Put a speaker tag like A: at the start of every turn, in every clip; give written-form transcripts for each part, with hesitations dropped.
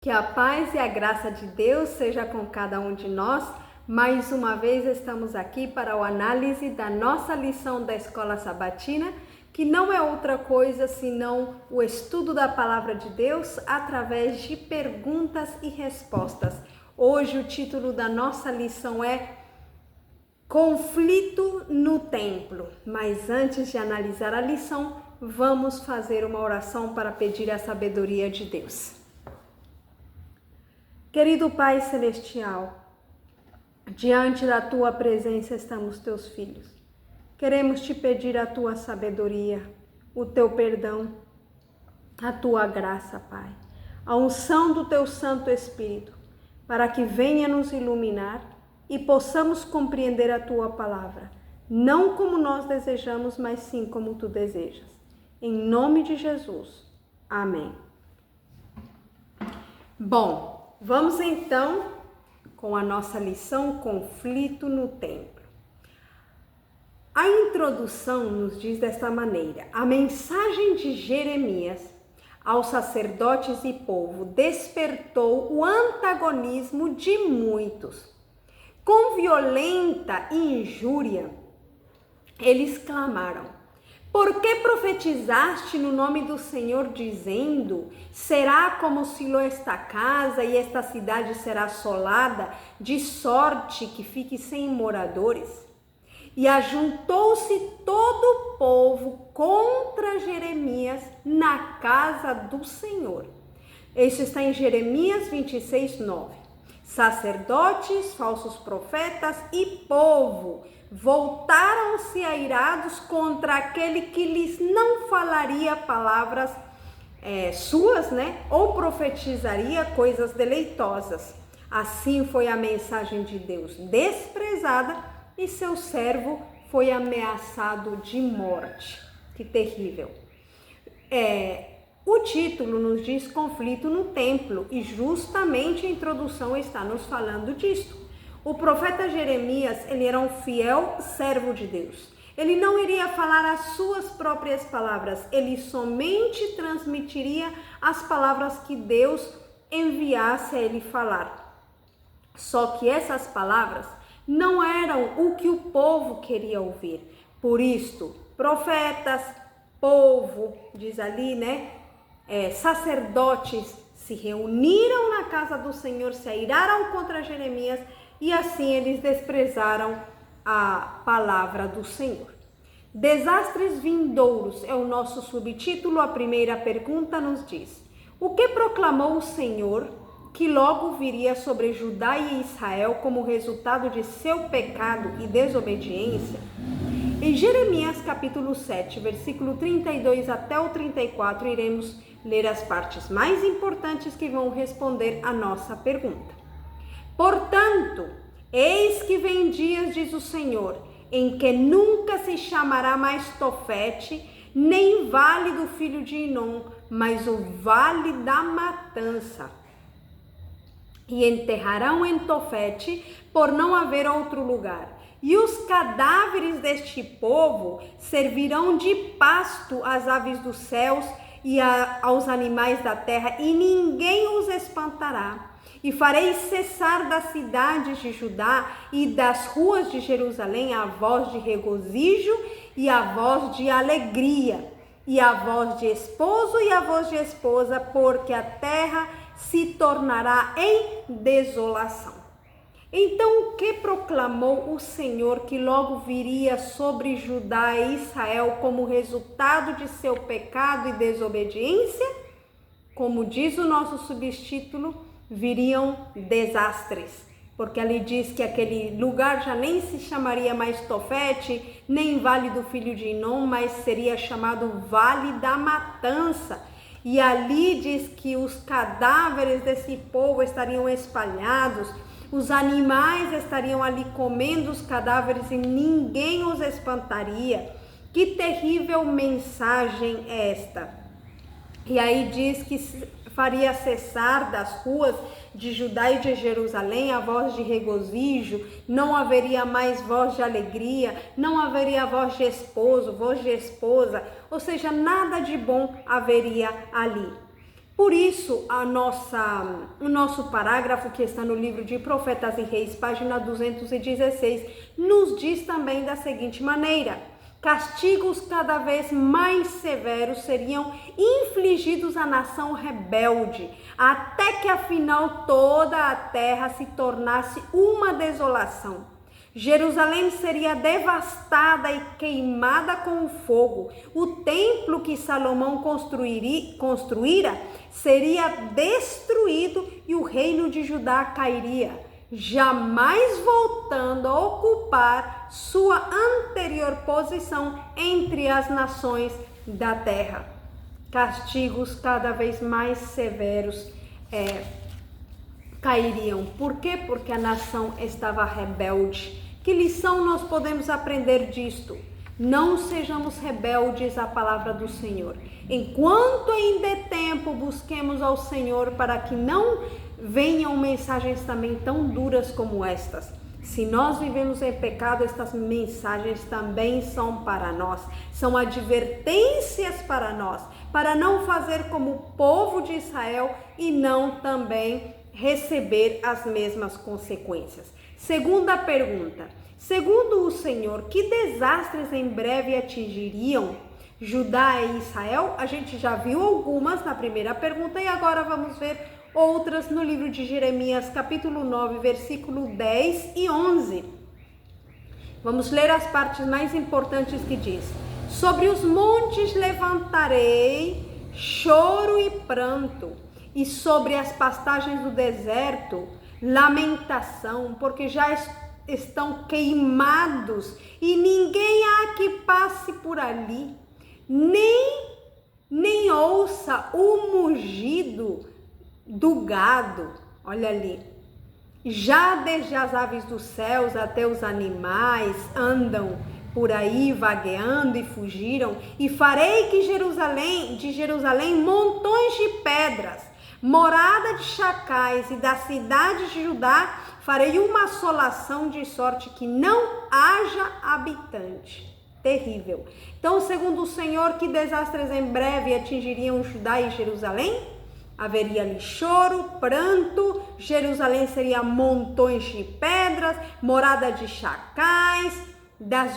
A: Que a paz e a graça de Deus seja com cada um de nós. Mais uma vez estamos aqui para a análise da nossa lição da Escola Sabatina, que não é outra coisa senão o estudo da Palavra de Deus através de perguntas e respostas. Hoje o título da nossa lição é Conflito no Templo. Mas antes de analisar a lição, vamos fazer uma oração para pedir a sabedoria de Deus. Querido Pai Celestial, diante da Tua presença estamos Teus filhos. Queremos Te pedir a Tua sabedoria, o Teu perdão, a Tua graça, Pai. A unção do Teu Santo Espírito, para que venha nos iluminar e possamos compreender a Tua palavra, não como nós desejamos, mas sim como Tu desejas. Em nome de Jesus. Amém. Bom, vamos então com a nossa lição Conflito no Templo. A introdução nos diz desta maneira: a mensagem de Jeremias aos sacerdotes e povo despertou o antagonismo de muitos. Com violenta injúria, eles clamaram: por que profetizaste no nome do Senhor, dizendo: será como Siló esta casa e esta cidade será assolada, de sorte que fique sem moradores? E ajuntou-se todo o povo contra Jeremias na casa do Senhor. Isso está em Jeremias 26, 9. Sacerdotes, falsos profetas e povo voltaram-se airados contra aquele que lhes não falaria palavras suas, ou profetizaria coisas deleitosas. Assim foi a mensagem de Deus desprezada e seu servo foi ameaçado de morte. Que terrível! O título nos diz conflito no templo e justamente a introdução está nos falando disto. O profeta Jeremias, ele era um fiel servo de Deus. Ele não iria falar as suas próprias palavras, ele somente transmitiria as palavras que Deus enviasse a ele falar. Só que essas palavras não eram o que o povo queria ouvir. Por isto, profetas, povo, diz ali, sacerdotes se reuniram na casa do Senhor, se airaram contra Jeremias e assim eles desprezaram a palavra do Senhor. Desastres vindouros é o nosso subtítulo. A primeira pergunta nos diz: o que proclamou o Senhor que logo viria sobre Judá e Israel como resultado de seu pecado e desobediência? Em Jeremias capítulo 7, versículo 32 até o 34, iremos ler as partes mais importantes que vão responder a nossa pergunta. Portanto, eis que vem dias, diz o Senhor, em que nunca se chamará mais Tofete, nem vale do filho de Inom, mas o vale da matança. E enterrarão em Tofete, por não haver outro lugar. E os cadáveres deste povo servirão de pasto às aves dos céus e aos animais da terra, e ninguém os espantará. E farei cessar das cidades de Judá e das ruas de Jerusalém a voz de regozijo e a voz de alegria, e a voz de esposo e a voz de esposa, porque a terra se tornará em desolação. Então, o que proclamou o Senhor que logo viria sobre Judá e Israel como resultado de seu pecado e desobediência? Como diz o nosso subtítulo, viriam desastres, porque ali diz que aquele lugar já nem se chamaria mais Tofete, nem Vale do Filho de Inom, mas seria chamado Vale da Matança. E ali diz que os cadáveres desse povo estariam espalhados, os animais estariam ali comendo os cadáveres e ninguém os espantaria. Que terrível mensagem é esta! E aí diz que faria cessar das ruas de Judá e de Jerusalém a voz de regozijo, não haveria mais voz de alegria, não haveria voz de esposo, voz de esposa, ou seja, nada de bom haveria ali. Por isso, o nosso parágrafo que está no livro de Profetas e Reis, página 216, nos diz também da seguinte maneira: castigos cada vez mais severos seriam infligidos à nação rebelde, até que afinal toda a terra se tornasse uma desolação. Jerusalém seria devastada e queimada com fogo. O templo que Salomão construíra seria destruído e o reino de Judá cairia, jamais voltando a ocupar sua anterior posição entre as nações da terra. Castigos cada vez mais severos cairiam. Por quê? Porque a nação estava rebelde. Que lição nós podemos aprender disto? Não sejamos rebeldes à palavra do Senhor. Enquanto ainda é tempo, busquemos ao Senhor para que não venham mensagens também tão duras como estas. Se nós vivemos em pecado, estas mensagens também são para nós. São advertências para nós, para não fazer como o povo de Israel e não também receber as mesmas consequências. Segunda pergunta: segundo o Senhor, que desastres em breve atingiriam Judá e Israel? A gente já viu algumas na primeira pergunta e agora vamos ver outras no livro de Jeremias, capítulo 9, versículo 10 e 11. Vamos ler as partes mais importantes que diz: sobre os montes levantarei choro e pranto, e sobre as pastagens do deserto lamentação, porque já estão queimados e ninguém há que passe por ali, nem ouça o mugido do gado. Olha ali, já desde as aves dos céus até os animais andam por aí vagueando e fugiram, e farei que de Jerusalém montões de pedras, morada de chacais, e da cidade de Judá farei uma assolação de sorte que não haja habitante. Terrível. Então, segundo o Senhor, que desastres em breve atingiriam Judá e Jerusalém? Haveria ali choro, pranto, Jerusalém seria montões de pedras, morada de chacais, das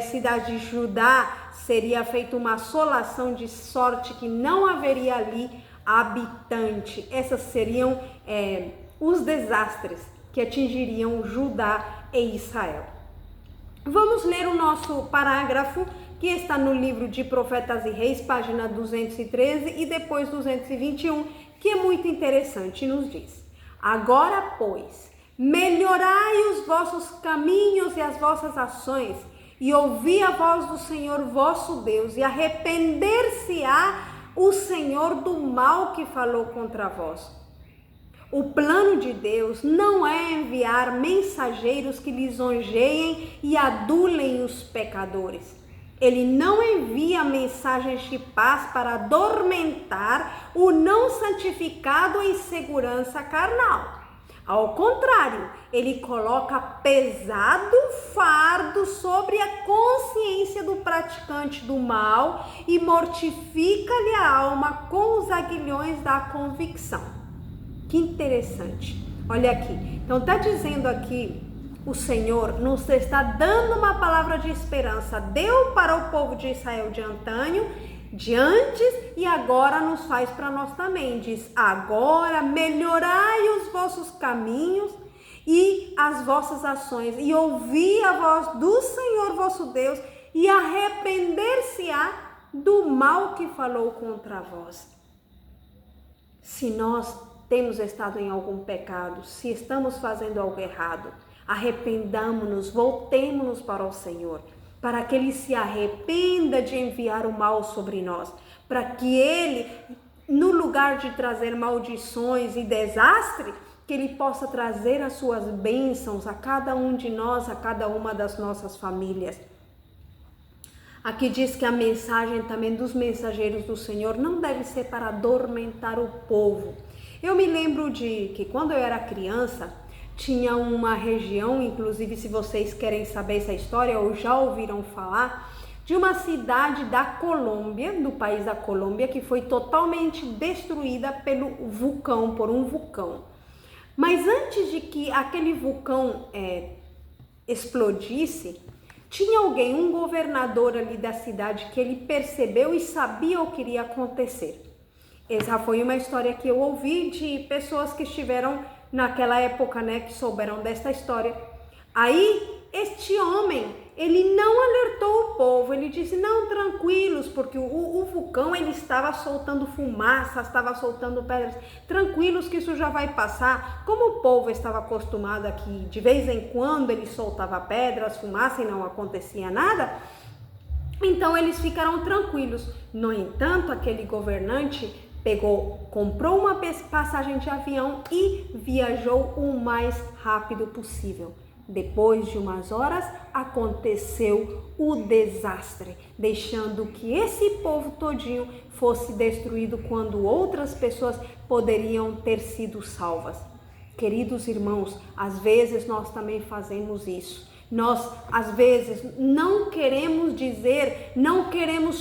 A: cidades de Judá seria feita uma assolação de sorte que não haveria ali habitante. Essas seriam os desastres que atingiriam Judá e Israel. Vamos ler o nosso parágrafo que está no livro de Profetas e Reis, página 213 e depois 221, que é muito interessante, nos diz: agora, pois, melhorai os vossos caminhos e as vossas ações, e ouvi a voz do Senhor vosso Deus, e arrepender-se-á o Senhor do mal que falou contra vós. O plano de Deus não é enviar mensageiros que lisonjeiem e adulem os pecadores. Ele não envia mensagens de paz para adormentar o não santificado em segurança carnal. Ao contrário, ele coloca pesado fardo sobre a consciência do praticante do mal e mortifica-lhe a alma com os aguilhões da convicção. Que interessante. Olha aqui. Então está dizendo aqui, o Senhor nos está dando uma palavra de esperança. Deu para o povo de Israel de antanho, de antes, e agora nos faz para nós também. Diz: agora melhorai os vossos caminhos e as vossas ações, e ouvi a voz do Senhor vosso Deus, e arrepender-se-á do mal que falou contra vós. Se nós temos estado em algum pecado, se estamos fazendo algo errado, arrependamo-nos, voltemo-nos para o Senhor, para que Ele se arrependa de enviar o mal sobre nós, para que Ele, no lugar de trazer maldições e desastre, que Ele possa trazer as suas bênçãos a cada um de nós, a cada uma das nossas famílias. Aqui diz que a mensagem também dos mensageiros do Senhor não deve ser para adormentar o povo. Eu me lembro de que quando eu era criança, tinha uma região, inclusive se vocês querem saber essa história ou já ouviram falar, de uma cidade da Colômbia, do país da Colômbia, que foi totalmente destruída por um vulcão. Mas antes de que aquele vulcão explodisse, tinha alguém, um governador ali da cidade, que ele percebeu e sabia o que iria acontecer. Essa foi uma história que eu ouvi de pessoas que estiveram naquela época, né, que souberam desta história. Aí, este homem, ele não alertou o povo, ele disse, não, tranquilos, porque o vulcão, ele estava soltando fumaça, estava soltando pedras, tranquilos que isso já vai passar. Como o povo estava acostumado aqui, de vez em quando ele soltava pedras, fumaça e não acontecia nada, então eles ficaram tranquilos. No entanto, aquele governante comprou uma passagem de avião e viajou o mais rápido possível. Depois de umas horas, aconteceu o desastre, deixando que esse povo todinho fosse destruído quando outras pessoas poderiam ter sido salvas. Queridos irmãos, às vezes nós também fazemos isso. Nós, às vezes, não queremos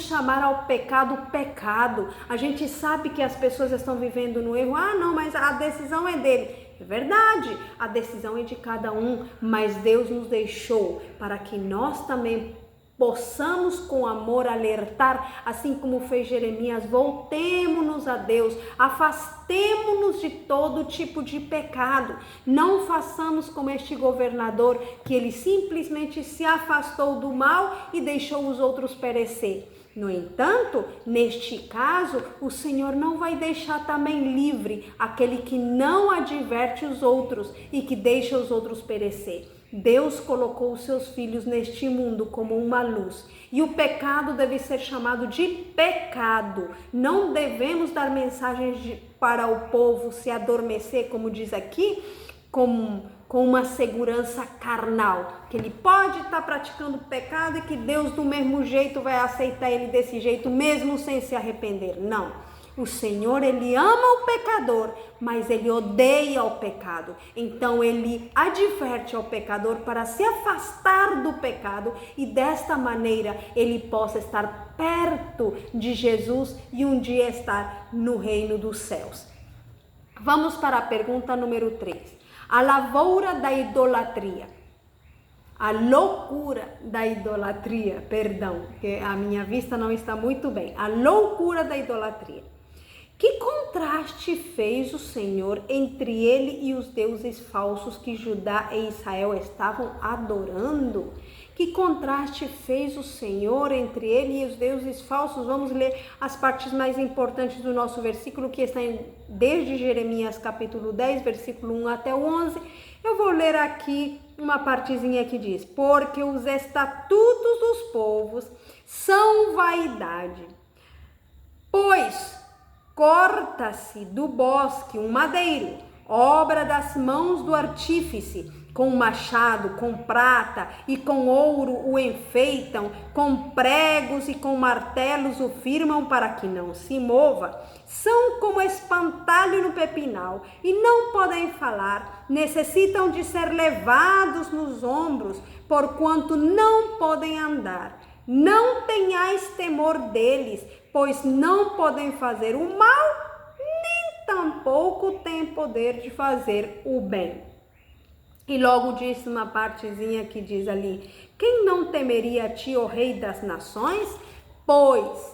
A: chamar ao pecado pecado. A gente sabe que as pessoas estão vivendo no erro. Ah, não, mas a decisão é dele. É verdade, a decisão é de cada um, mas Deus nos deixou para que nós também possamos com amor alertar, assim como fez Jeremias, voltemo-nos a Deus, afastemo-nos de todo tipo de pecado, não façamos como este governador, que ele simplesmente se afastou do mal e deixou os outros perecer. No entanto, neste caso, o Senhor não vai deixar também livre aquele que não adverte os outros e que deixa os outros perecer. Deus colocou os seus filhos neste mundo como uma luz e o pecado deve ser chamado de pecado. Não devemos dar mensagens para o povo se adormecer, como diz aqui, com uma segurança carnal, que ele pode estar praticando pecado e que Deus do mesmo jeito vai aceitar ele desse jeito, mesmo sem se arrepender. Não. O Senhor, ele ama o pecador, mas ele odeia o pecado. Então ele adverte ao pecador para se afastar do pecado e desta maneira ele possa estar perto de Jesus e um dia estar no reino dos céus. Vamos para a pergunta número 3. A lavoura da idolatria. A loucura da idolatria, perdão, que a minha vista não está muito bem. A loucura da idolatria. Que contraste fez o Senhor entre ele e os deuses falsos que Judá e Israel estavam adorando? Que contraste fez o Senhor entre ele e os deuses falsos? Vamos ler as partes mais importantes do nosso versículo, que está desde Jeremias capítulo 10, versículo 1 até o 11. Eu vou ler aqui uma partezinha que diz: porque os estatutos dos povos são vaidade, pois corta-se do bosque um madeiro, obra das mãos do artífice, com machado, com prata e com ouro o enfeitam, com pregos e com martelos o firmam para que não se mova. São como espantalho no pepinal e não podem falar, necessitam de ser levados nos ombros, porquanto não podem andar. Não tenhais temor deles, pois não podem fazer o mal, nem tampouco têm poder de fazer o bem. E logo disse uma partezinha que diz ali: quem não temeria a ti, ó Rei das Nações? Pois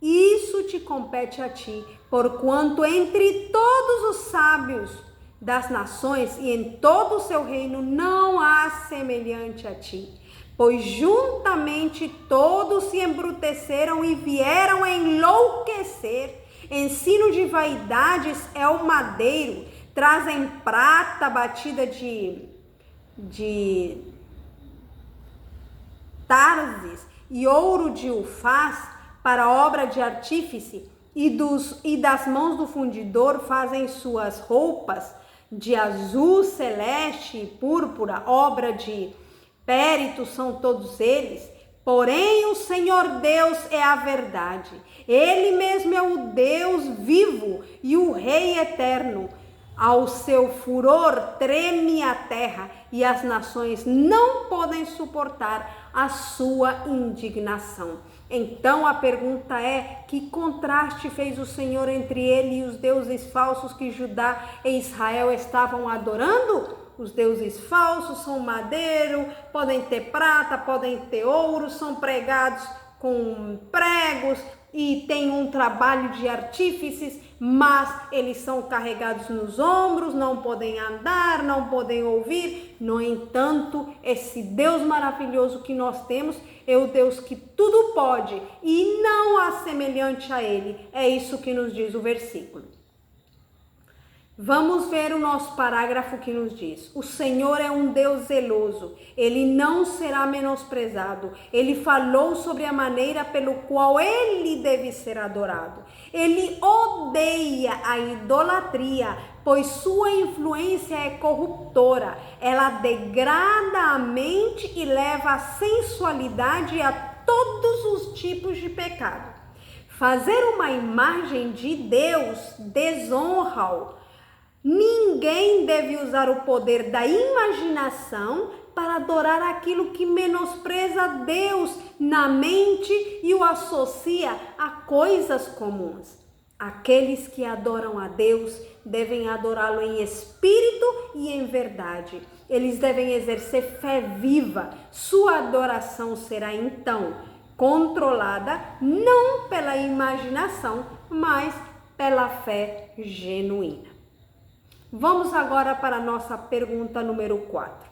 A: isso te compete a ti, porquanto entre todos os sábios das nações e em todo o seu reino não há semelhante a ti. Pois juntamente todos se embruteceram e vieram a enlouquecer. Ensino de vaidades é o madeiro, trazem prata batida de Tarzes e ouro de Ufaz para obra de artífice, e das mãos do fundidor fazem suas roupas de azul, celeste e púrpura, obra de périto são todos eles. Porém, o Senhor Deus é a verdade. Ele mesmo é o Deus vivo e o Rei eterno. Ao seu furor treme a terra e as nações não podem suportar a sua indignação. Então a pergunta é: que contraste fez o Senhor entre ele e os deuses falsos que Judá e Israel estavam adorando? Os deuses falsos são madeiro, podem ter prata, podem ter ouro, são pregados com pregos e tem um trabalho de artífices, mas eles são carregados nos ombros, não podem andar, não podem ouvir. No entanto, esse Deus maravilhoso que nós temos é o Deus que tudo pode e não há semelhante a ele. É isso que nos diz o versículo. Vamos ver o nosso parágrafo que nos diz: o Senhor é um Deus zeloso, ele não será menosprezado. Ele falou sobre a maneira pelo qual ele deve ser adorado. Ele odeia a idolatria, pois sua influência é corruptora. Ela degrada a mente e leva a sensualidade a todos os tipos de pecado. Fazer uma imagem de Deus desonra-o. Ninguém deve usar o poder da imaginação para adorar aquilo que menospreza Deus na mente e o associa a coisas comuns. Aqueles que adoram a Deus devem adorá-lo em espírito e em verdade. Eles devem exercer fé viva. Sua adoração será então controlada não pela imaginação, mas pela fé genuína. Vamos agora para a nossa pergunta número 4.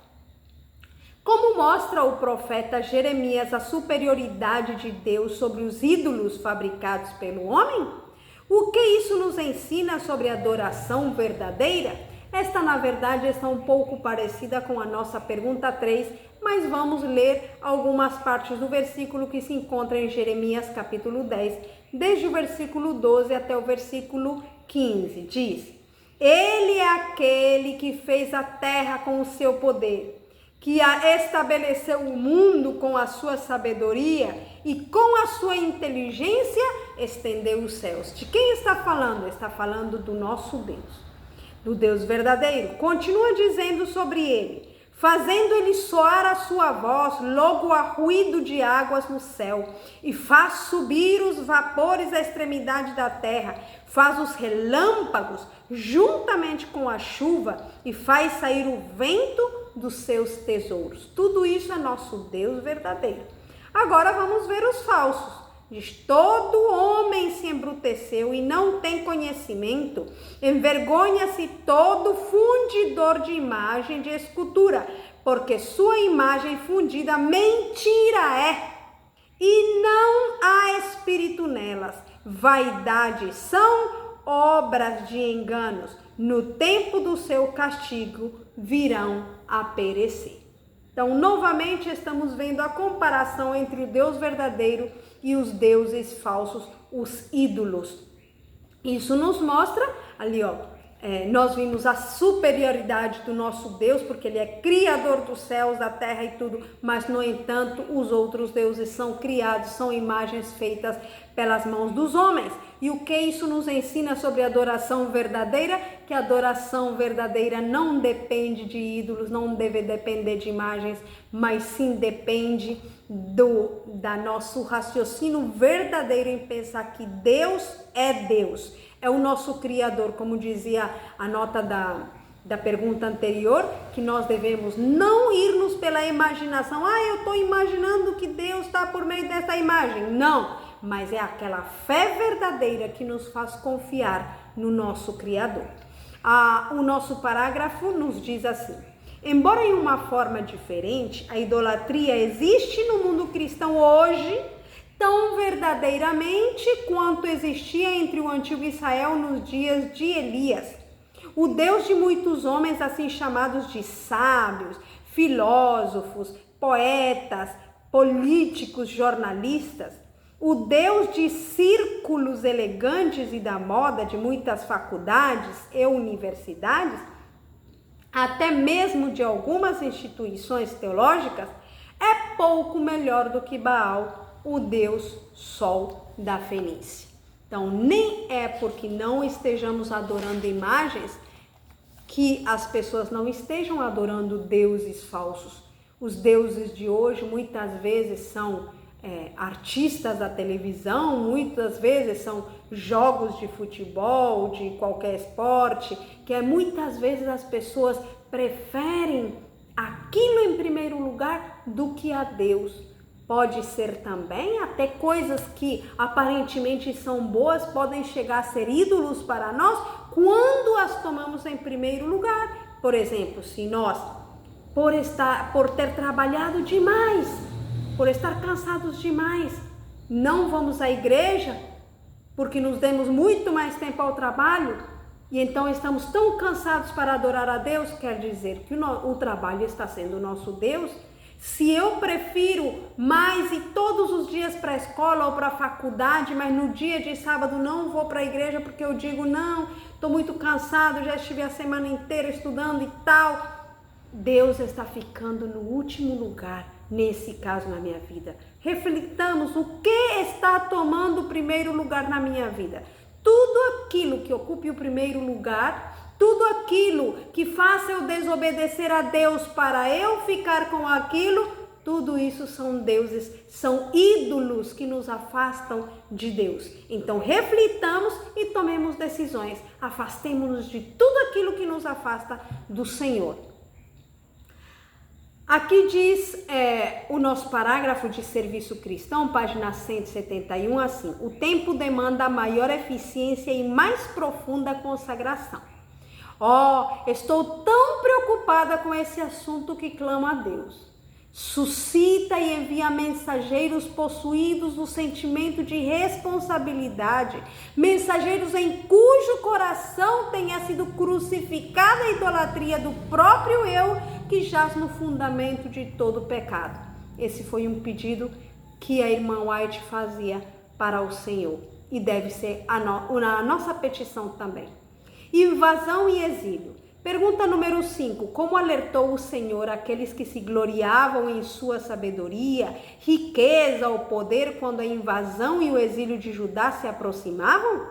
A: Como mostra o profeta Jeremias a superioridade de Deus sobre os ídolos fabricados pelo homem? O que isso nos ensina sobre a adoração verdadeira? Esta, na verdade, está um pouco parecida com a nossa pergunta 3, mas vamos ler algumas partes do versículo que se encontra em Jeremias capítulo 10, desde o versículo 12 até o versículo 15. Diz: Ele é aquele que fez a terra com o seu poder, que estabeleceu o mundo com a sua sabedoria e com a sua inteligência estendeu os céus. De quem está falando? Está falando do nosso Deus, do Deus verdadeiro. Continua dizendo sobre ele: fazendo ele soar a sua voz, logo há ruído de águas no céu, e faz subir os vapores à extremidade da terra, faz os relâmpagos juntamente com a chuva e faz sair o vento dos seus tesouros. Tudo isso é nosso Deus verdadeiro. Agora vamos ver os falsos. Diz: todo homem se embruteceu e não tem conhecimento, envergonha-se todo fundidor de imagem de escultura, porque sua imagem fundida mentira é, e não há espírito nelas. Vaidade são obras de enganos, no tempo do seu castigo virão a perecer. Então, novamente estamos vendo a comparação entre o Deus verdadeiro e os deuses falsos, os ídolos. Isso nos mostra ali, nós vimos a superioridade do nosso Deus, porque ele é criador dos céus, da terra e tudo, mas no entanto os outros deuses são criados, são imagens feitas pelas mãos dos homens. E o que isso nos ensina sobre a adoração verdadeira? Que a adoração verdadeira não depende de ídolos, não deve depender de imagens, mas sim depende da nosso raciocínio verdadeiro em pensar que Deus é Deus. É o nosso Criador, como dizia a nota da pergunta anterior, que nós devemos não irmos pela imaginação. Eu estou imaginando que Deus está por meio dessa imagem. Não, mas é aquela fé verdadeira que nos faz confiar no nosso Criador. O nosso parágrafo nos diz assim: embora em uma forma diferente, a idolatria existe no mundo cristão hoje, tão verdadeiramente quanto existia entre o antigo Israel nos dias de Elias. O Deus de muitos homens, assim chamados de sábios, filósofos, poetas, políticos, jornalistas, o Deus de círculos elegantes e da moda de muitas faculdades e universidades, até mesmo de algumas instituições teológicas, é pouco melhor do que Baal, o Deus Sol da Fenícia. Então, nem é porque não estejamos adorando imagens que as pessoas não estejam adorando deuses falsos. Os deuses de hoje muitas vezes são artistas da televisão, muitas vezes são jogos de futebol, de qualquer esporte, que muitas vezes as pessoas preferem aquilo em primeiro lugar do que a Deus. Pode ser também até coisas que aparentemente são boas, podem chegar a ser ídolos para nós quando as tomamos em primeiro lugar. Por exemplo, se nós, por ter trabalhado demais, por estar cansados demais, não vamos à igreja, porque nos demos muito mais tempo ao trabalho, e então estamos tão cansados para adorar a Deus, quer dizer que o trabalho está sendo o nosso Deus. Se eu prefiro mais ir todos os dias para a escola ou para a faculdade, mas no dia de sábado não vou para a igreja porque eu digo, não, estou muito cansado, já estive a semana inteira estudando e tal. Deus está ficando no último lugar, nesse caso na minha vida. Reflitamos o que está tomando o primeiro lugar na minha vida. Tudo aquilo que ocupe o primeiro lugar, tudo aquilo que faça eu desobedecer a Deus para eu ficar com aquilo, tudo isso são deuses, são ídolos que nos afastam de Deus. Então reflitamos e tomemos decisões. Afastemo-nos de tudo aquilo que nos afasta do Senhor. Aqui diz o nosso parágrafo de serviço cristão, página 171, assim: o tempo demanda maior eficiência e mais profunda consagração. Estou tão preocupada com esse assunto que clamo a Deus. Suscita e envia mensageiros possuídos do sentimento de responsabilidade, mensageiros em cujo coração tenha sido crucificada a idolatria do próprio eu, que jaz no fundamento de todo o pecado. Esse foi um pedido que a irmã White fazia para o Senhor e deve ser a nossa petição também. Invasão e exílio. Pergunta número 5. Como alertou o Senhor aqueles que se gloriavam em sua sabedoria, riqueza ou poder quando a invasão e o exílio de Judá se aproximavam?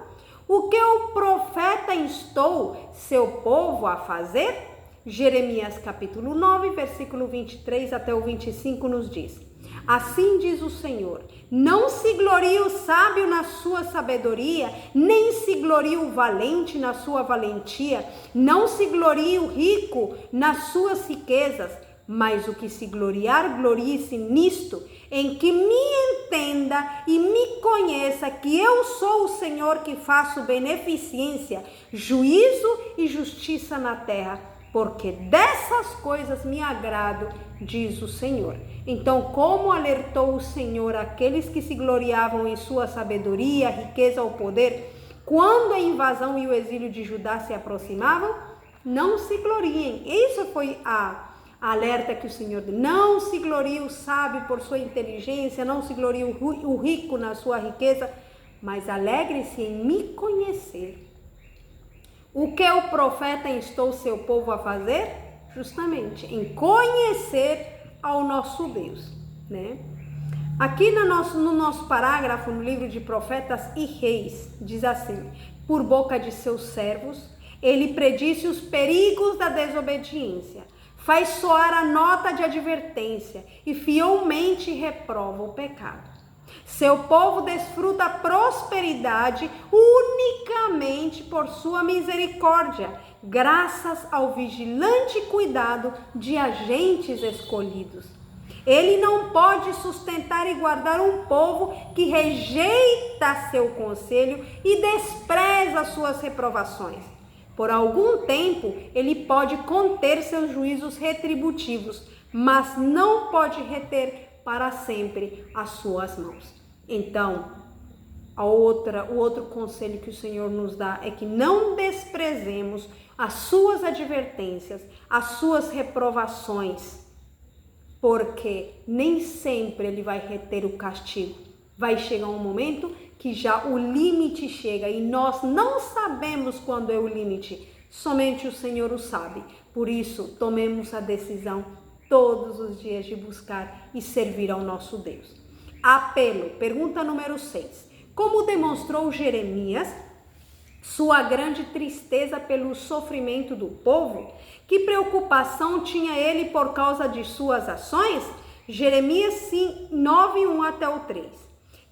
A: O que o profeta instou seu povo a fazer? Jeremias capítulo 9, versículo 23 até o 25 nos diz: assim diz o Senhor, não se glorie o sábio na sua sabedoria, nem se glorie o valente na sua valentia, não se glorie o rico nas suas riquezas, mas o que se gloriar, glorie-se nisto, em que me entenda e me conheça que eu sou o Senhor que faço beneficência, juízo e justiça na terra, porque dessas coisas me agrado, diz o Senhor. Então, como alertou o Senhor aqueles que se gloriavam em sua sabedoria, riqueza ou poder, quando a invasão e o exílio de Judá se aproximavam? Não se gloriem. Isso foi a alerta que o Senhor deu. Não se glorie o sábio por sua inteligência, não se glorie o rico na sua riqueza, mas alegre-se em me conhecer. O que o profeta instou seu povo a fazer? Justamente em conhecer ao nosso Deus, né? Aqui no nosso parágrafo, no livro de Profetas e Reis, diz assim: por boca de seus servos, ele predisse os perigos da desobediência, faz soar a nota de advertência e fielmente reprova o pecado. Seu povo desfruta prosperidade unicamente por sua misericórdia, graças ao vigilante cuidado de agentes escolhidos. Ele não pode sustentar e guardar um povo que rejeita seu conselho e despreza suas reprovações. Por algum tempo, ele pode conter seus juízos retributivos, mas não pode reter para sempre as suas mãos. Então, o outro conselho que o Senhor nos dá é que não desprezemos as suas advertências, as suas reprovações, porque nem sempre ele vai reter o castigo. Vai chegar um momento que já o limite chega e nós não sabemos quando é o limite, somente o Senhor o sabe. Por isso, tomemos a decisão todos os dias de buscar e servir ao nosso Deus. Apelo, pergunta número 6. Como demonstrou Jeremias, sua grande tristeza pelo sofrimento do povo? Que preocupação tinha ele por causa de suas ações? Jeremias 9:1 até o 3.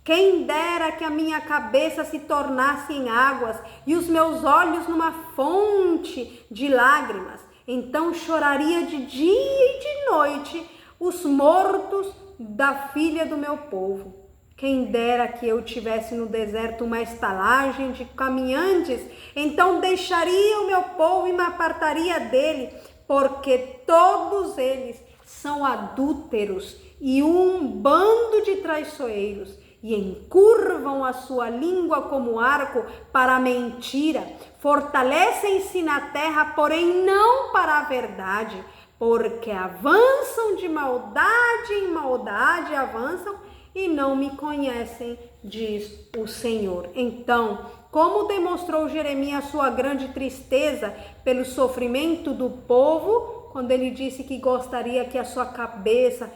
A: Quem dera que a minha cabeça se tornasse em águas e os meus olhos numa fonte de lágrimas. Então choraria de dia e de noite os mortos da filha do meu povo. Quem dera que eu tivesse no deserto uma estalagem de caminhantes, então deixaria o meu povo e me apartaria dele, porque todos eles são adúlteros e um bando de traiçoeiros, e encurvam a sua língua como arco para a mentira. Fortalecem-se na terra, porém não para a verdade, porque avançam de maldade em maldade, avançam e não me conhecem, diz o Senhor. Então, como demonstrou Jeremias sua grande tristeza pelo sofrimento do povo, quando ele disse que gostaria que a sua cabeça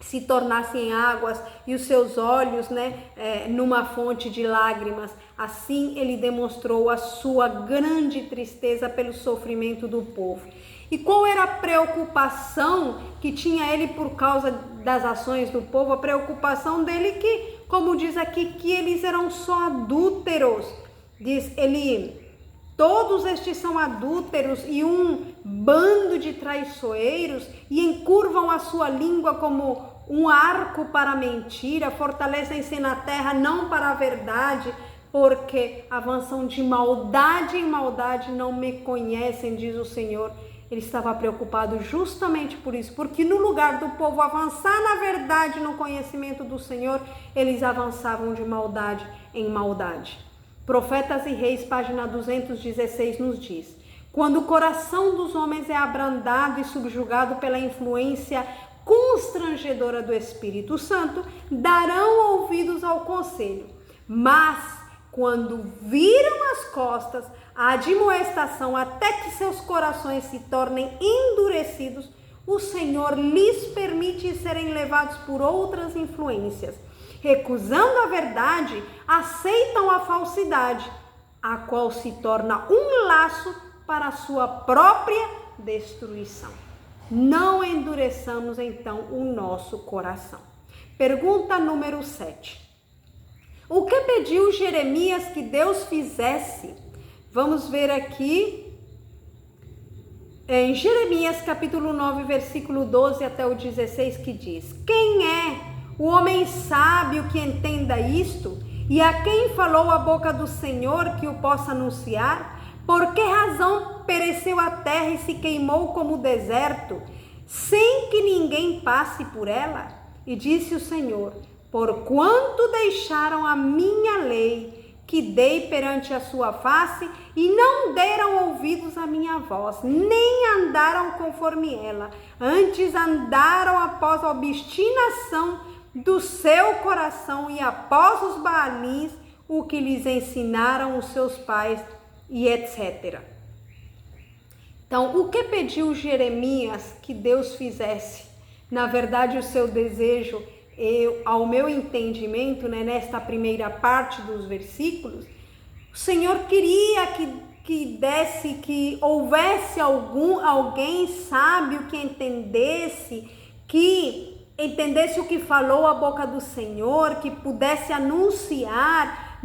A: se tornasse em águas e os seus olhos, numa fonte de lágrimas. Assim ele demonstrou a sua grande tristeza pelo sofrimento do povo. E qual era a preocupação que tinha ele por causa das ações do povo? A preocupação dele que, como diz aqui, que eles eram só adúlteros. Diz ele, todos estes são adúlteros e um bando de traiçoeiros, e encurvam a sua língua como um arco para a mentira, fortalecem-se na terra não para a verdade, porque avançam de maldade em maldade, não me conhecem, diz o Senhor. Ele estava preocupado justamente por isso, porque no lugar do povo avançar na verdade, no conhecimento do Senhor, eles avançavam de maldade em maldade. Profetas e Reis, página 216, nos diz: quando o coração dos homens é abrandado e subjugado pela influência constrangedora do Espírito Santo, darão ouvidos ao conselho. Mas, quando viram as costas, a admoestação até que seus corações se tornem endurecidos, o Senhor lhes permite serem levados por outras influências. Recusando a verdade, aceitam a falsidade, a qual se torna um laço para a sua própria destruição. Não endureçamos então o nosso coração. Pergunta número 7. O que pediu Jeremias que Deus fizesse? Vamos ver aqui em Jeremias capítulo 9, versículo 12 até o 16, que diz: quem é o homem sábio que entenda isto? E a quem falou a boca do Senhor que o possa anunciar? Por que razão pereceu a terra e se queimou como o deserto, sem que ninguém passe por ela? E disse o Senhor: porquanto deixaram a minha lei, que dei perante a sua face, e não deram ouvidos à minha voz, nem andaram conforme ela, antes andaram após a obstinação do seu coração e após os Baalins, o que lhes ensinaram os seus pais, e etc. Então, o que pediu Jeremias que Deus fizesse? Na verdade, o seu desejo, ao meu entendimento, nesta primeira parte dos versículos, o Senhor queria que houvesse alguém sábio que entendesse o que falou a boca do Senhor, que pudesse anunciar,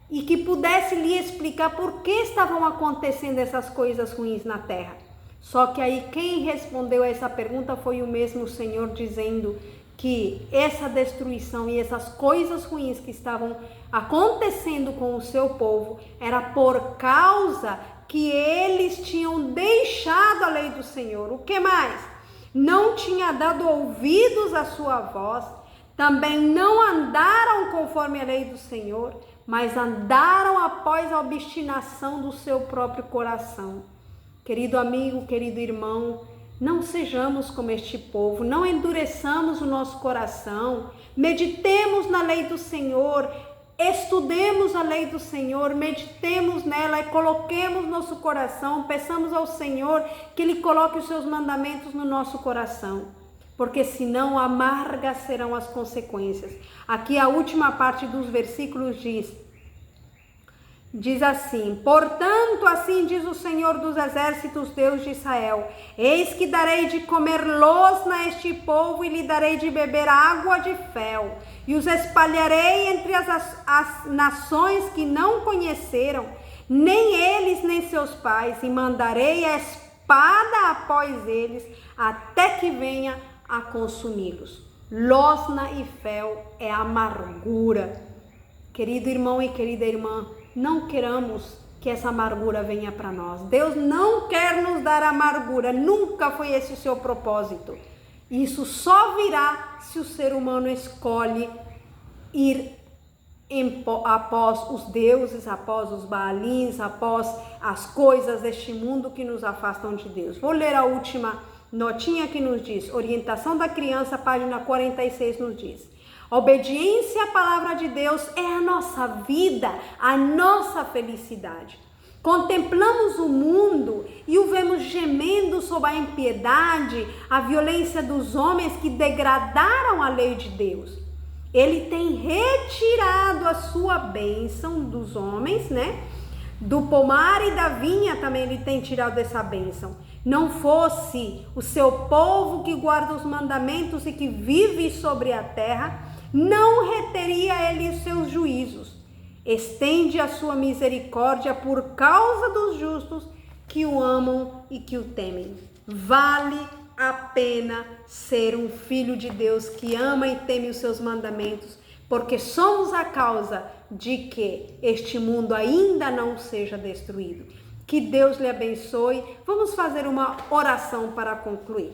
A: e que pudesse lhe explicar por que estavam acontecendo essas coisas ruins na terra. Só que aí quem respondeu a essa pergunta foi o mesmo Senhor, dizendo que essa destruição e essas coisas ruins que estavam acontecendo com o seu povo era por causa que eles tinham deixado a lei do Senhor. O que mais? Não tinha dado ouvidos à sua voz, também não andaram conforme a lei do Senhor, mas andaram após a obstinação do seu próprio coração. Querido amigo, querido irmão, não sejamos como este povo, não endureçamos o nosso coração, meditemos na lei do Senhor, estudemos a lei do Senhor, meditemos nela e coloquemos nosso coração, peçamos ao Senhor que Ele coloque os seus mandamentos no nosso coração, porque senão amargas serão as consequências. Aqui a última parte dos versículos diz: diz assim: portanto, assim diz o Senhor dos Exércitos, Deus de Israel: eis que darei de comer losna a este povo e lhe darei de beber água de fel, e os espalharei entre as nações que não conheceram, nem eles nem seus pais, e mandarei a espada após eles, até que venha a consumi-los. Losna e fel é amargura. Querido irmão e querida irmã, não queramos que essa amargura venha para nós. Deus não quer nos dar amargura, nunca foi esse o seu propósito. Isso só virá se o ser humano escolhe ir após os deuses, após os baalins, após as coisas deste mundo que nos afastam de Deus. Vou ler a última notinha que nos diz, Orientação da Criança, página 46, nos diz: obediência à palavra de Deus é a nossa vida, a nossa felicidade. Contemplamos o mundo e o vemos gemendo sob a impiedade, a violência dos homens que degradaram a lei de Deus. Ele tem retirado a sua bênção dos homens, né? Do pomar e da vinha também ele tem tirado essa bênção. Não fosse o seu povo que guarda os mandamentos e que vive sobre a terra, não reteria ele os seus juízos. Estende a sua misericórdia por causa dos justos que o amam e que o temem. Vale a pena ser um filho de Deus que ama e teme os seus mandamentos, porque somos a causa de que este mundo ainda não seja destruído. Que Deus lhe abençoe. Vamos fazer uma oração para concluir.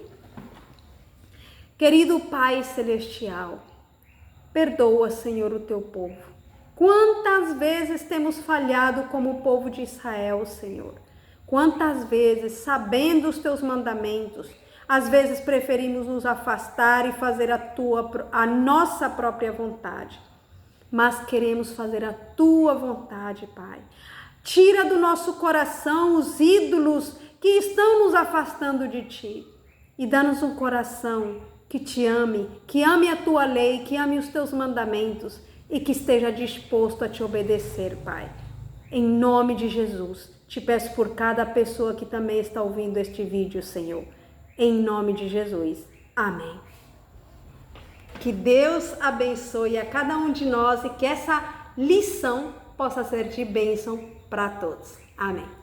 A: Querido Pai Celestial, perdoa, Senhor, o teu povo. Quantas vezes temos falhado como o povo de Israel, Senhor? Quantas vezes, sabendo os teus mandamentos, às vezes preferimos nos afastar e fazer a nossa própria vontade. Mas queremos fazer a tua vontade, Pai. Tira do nosso coração os ídolos que estão nos afastando de ti. E dá-nos um coração que te ame, que ame a tua lei, que ame os teus mandamentos e que esteja disposto a te obedecer, Pai. Em nome de Jesus, te peço por cada pessoa que também está ouvindo este vídeo, Senhor. Em nome de Jesus. Amém. Que Deus abençoe a cada um de nós e que essa lição possa ser de bênção para todos. Amém.